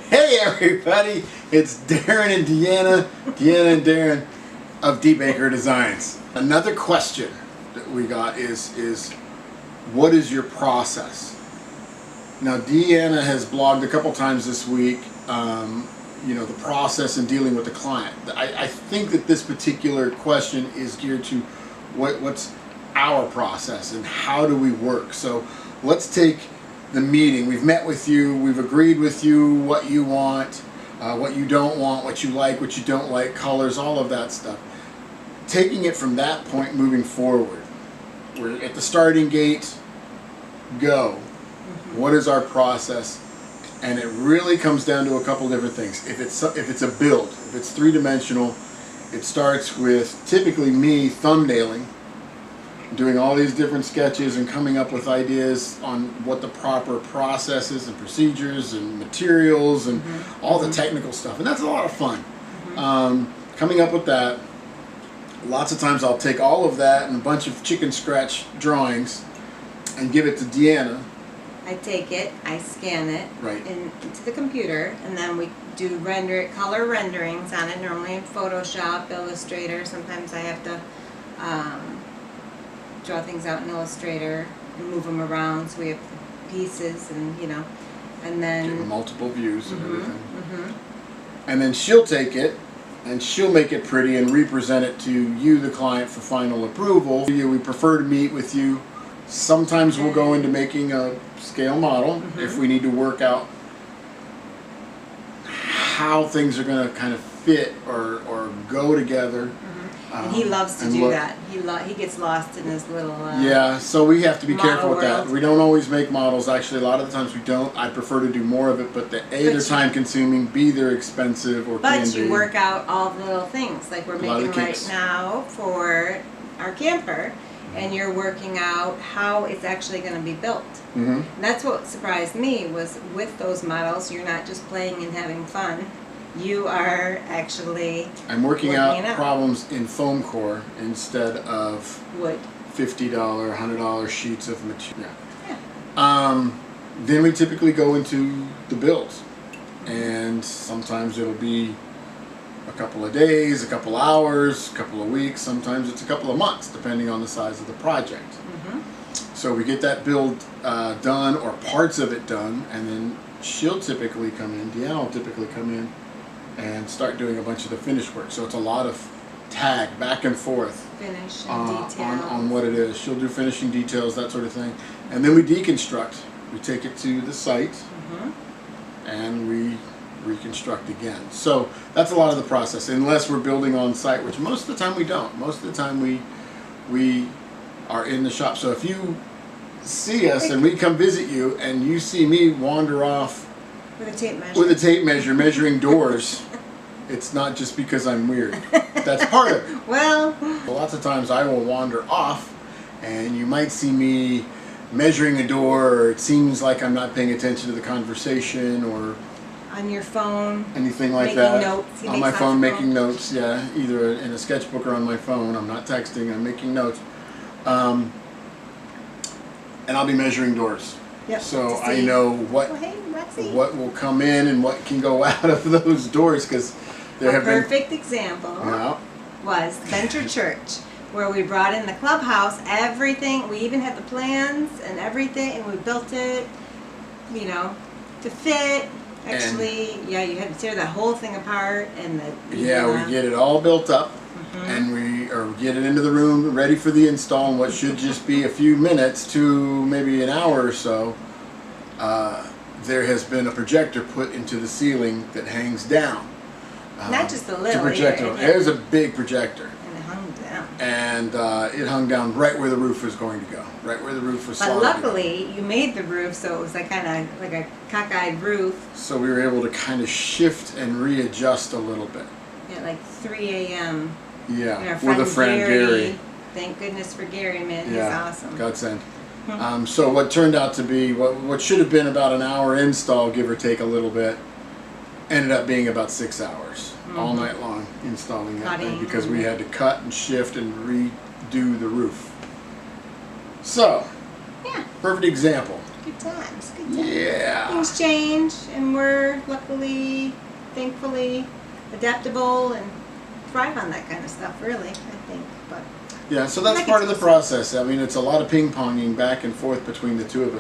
Hey everybody, it's Darren and Deanna and Darren of dbaker Designs. Another question that we got is what is your process? Now Deanna has blogged a couple times this week, the process in dealing with the client. I think that this particular question is geared to what's our process and how do we work. So let's take the meeting. We've met with you, we've agreed with you what you want, what you don't want, what you like, what you don't like, colors, all of that stuff. Taking it from that point moving forward. We're at the starting gate, go. What is our process? And it really comes down to a couple different things. If it's a build, if it's three-dimensional, it starts with typically me thumbnailing, doing all these different sketches and coming up with ideas on what the proper processes and procedures and materials and all the technical stuff. And that's a lot of fun. Coming up with that, lots of times I'll take all of that and a bunch of chicken scratch drawings and give it to Deanna. I take it, I scan it into the computer, and then we do color renderings on it, normally in Photoshop, Illustrator. Sometimes I have to draw things out in Illustrator and move them around so we have pieces and and then give multiple views of everything. And then she'll take it and she'll make it pretty and represent it to you, the client, for final approval. We prefer to meet with you. Sometimes we'll go into making a scale model if we need to work out how things are going to kind of fit or go together. And he loves to do that. He gets lost in his little yeah, so we have to be careful with world. that. We don't always make models. Actually, a lot of the times we don't. I prefer to do more of it, but they're time consuming, B, they're expensive, or but you work out all the little things like we're making right now for our camper, and you're working out how it's actually going to be built. And that's what surprised me was with those models, you're not just playing and having fun. You are actually I'm working out problems in foam core instead of wood. $50, $100 sheets of material. Then we typically go into the builds, and sometimes it'll be a couple of days, a couple hours, a couple of weeks. Sometimes it's a couple of months, depending on the size of the project. So we get that build done, or parts of it done, and then she'll typically come in. Deanna will typically come in and start doing a bunch of the finish work. So it's a lot of tag back and forth on what it is. She'll do finishing details, that sort of thing. And then we deconstruct. We take it to the site and we reconstruct again. So that's a lot of the process, unless we're building on site, which most of the time we don't. Most of the time we are in the shop. So if you see us and we come visit you and you see me wander off with a tape measure measuring doors, it's not just because I'm weird. That's part of it. Well, lots of times I will wander off and you might see me measuring a door, or it seems like I'm not paying attention to the conversation, or on your phone, anything like that. Notes. On my phone making notes, yeah, either in a sketchbook or on my phone. I'm not texting, I'm making notes. And I'll be measuring doors. So I know what will come in and what can go out of those doors, because there have been... perfect example was Venture Church, where we brought in the clubhouse, everything. We even had the plans and everything, and we built it, to fit. Actually, you had to tear that whole thing apart, and we get it all built up, and we get it into the room ready for the install in what should just be a few minutes to maybe an hour or so. There has been a projector put into the ceiling that hangs down. Not just a little. There's a big projector. And it hung down. And it hung down right where the roof was going to go, right where the roof was solid. But luckily, you made the roof so it was like kind of like a cockeyed roof. So we were able to kind of shift and readjust a little bit. At like 3 a.m. Yeah, with a friend Gary. Thank goodness for Gary, man. He's awesome. Godsend. So what turned out to be, what should have been about an hour install, give or take a little bit, ended up being about 6 hours, all night long installing that thing, because we had to cut and shift and redo the roof. So, perfect example. Good times. Good times. Yeah. Things change, and we're luckily, thankfully, adaptable and thrive on that kind of stuff. Really, I think. But yeah, so that's part of the process. I mean, it's a lot of ping-ponging back and forth between the two of us.